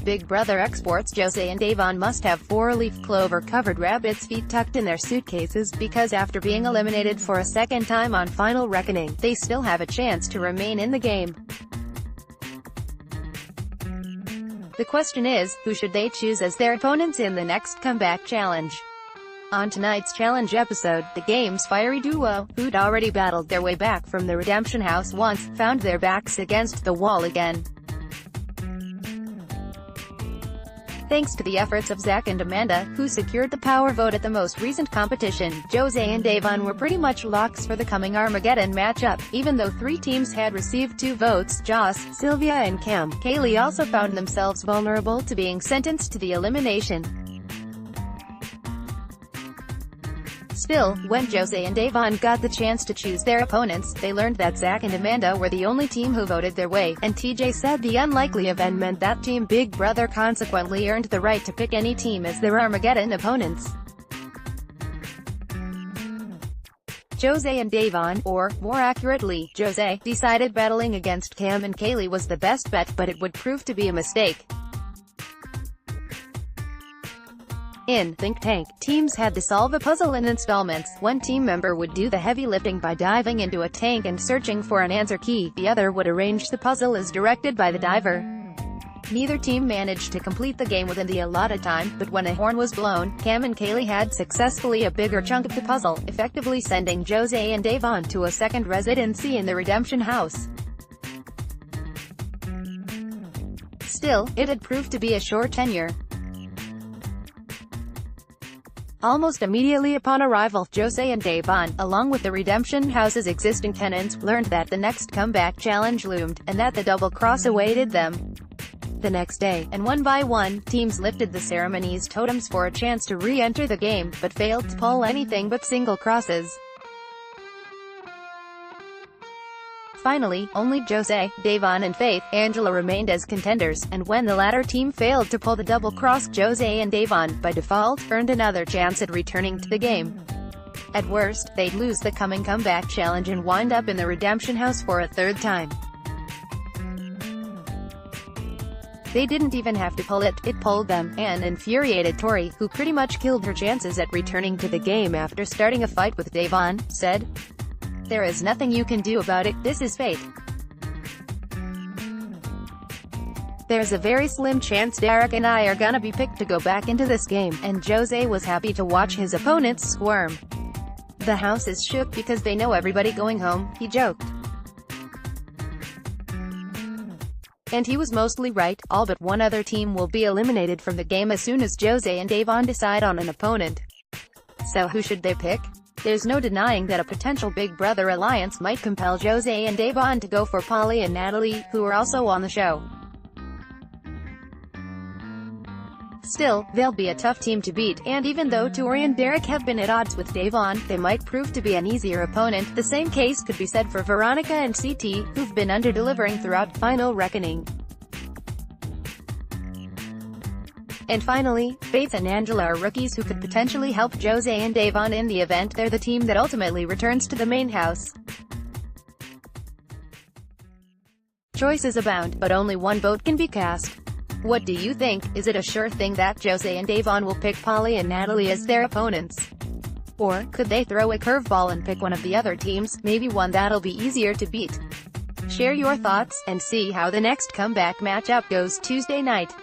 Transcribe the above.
Big Brother exports Jozea and Da'Vonne must have four-leaf clover-covered rabbit's feet tucked in their suitcases, because after being eliminated for a second time on Final Reckoning, they still have a chance to remain in the game. The question is, who should they choose as their opponents in the next comeback challenge? On tonight's challenge episode, the game's fiery duo, who'd already battled their way back from the Redemption House once, found their backs against the wall again. Thanks to the efforts of Zach and Amanda, who secured the power vote at the most recent competition, Jozea and Da'Vonne were pretty much locks for the coming Armageddon matchup. Even though 3 teams had received 2 votes, Joss, Sylvia and Kaylee also found themselves vulnerable to being sentenced to the elimination. Still, when Jozea and Da'Vonne got the chance to choose their opponents, they learned that Zach and Amanda were the only team who voted their way, and TJ said the unlikely event meant that Team Big Brother consequently earned the right to pick any team as their Armageddon opponents. Jozea and Da'Vonne, or, more accurately, Jose, decided battling against Cam and Kaylee was the best bet, but it would prove to be a mistake. In Think Tank, teams had to solve a puzzle in installments. One team member would do the heavy lifting by diving into a tank and searching for an answer key, the other would arrange the puzzle as directed by the diver. Neither team managed to complete the game within the allotted time, but when a horn was blown, Cam and Kaylee had successfully a bigger chunk of the puzzle, effectively sending Jozea and Da'Vonne to a second residency in the Redemption House. Still, it had proved to be a short tenure. Almost immediately upon arrival, Jozea and Da'Vonne, along with the Redemption House's existing tenants, learned that the next comeback challenge loomed, and that the double cross awaited them. The next day, and one by one, teams lifted the ceremony's totems for a chance to re-enter the game, but failed to pull anything but single crosses. Finally, only Jose, Da'Vonne and Faith, Angela remained as contenders, and when the latter team failed to pull the double cross, Jose and Da'Vonne, by default, earned another chance at returning to the game. At worst, they'd lose the coming comeback challenge and wind up in the Redemption House for a third time. They didn't even have to pull it, it pulled them. An infuriated Tori, who pretty much killed her chances at returning to the game after starting a fight with Da'Vonne, said, "There is nothing you can do about it, this is fate. There's a very slim chance Derek and I are gonna be picked to go back into this game," and Jose was happy to watch his opponents squirm. "The house is shook because they know everybody going home," he joked. And he was mostly right. All but one other team will be eliminated from the game as soon as Jose and Da'Vonne decide on an opponent. So who should they pick? There's no denying that a potential Big Brother alliance might compel Jose and Da'Vonne to go for Polly and Natalie, who are also on the show. Still, they'll be a tough team to beat, and even though Tori and Derek have been at odds with Da'Vonne, they might prove to be an easier opponent. The same case could be said for Veronica and CT, who've been under-delivering throughout Final Reckoning. And finally, Faith and Angela are rookies who could potentially help Jose and Da'Vonne in the event they're the team that ultimately returns to the main house. Choices abound, but only one vote can be cast. What do you think? Is it a sure thing that Jose and Da'Vonne will pick Polly and Natalie as their opponents? Or could they throw a curveball and pick one of the other teams, maybe one that'll be easier to beat? Share your thoughts, and see how the next comeback matchup goes Tuesday night.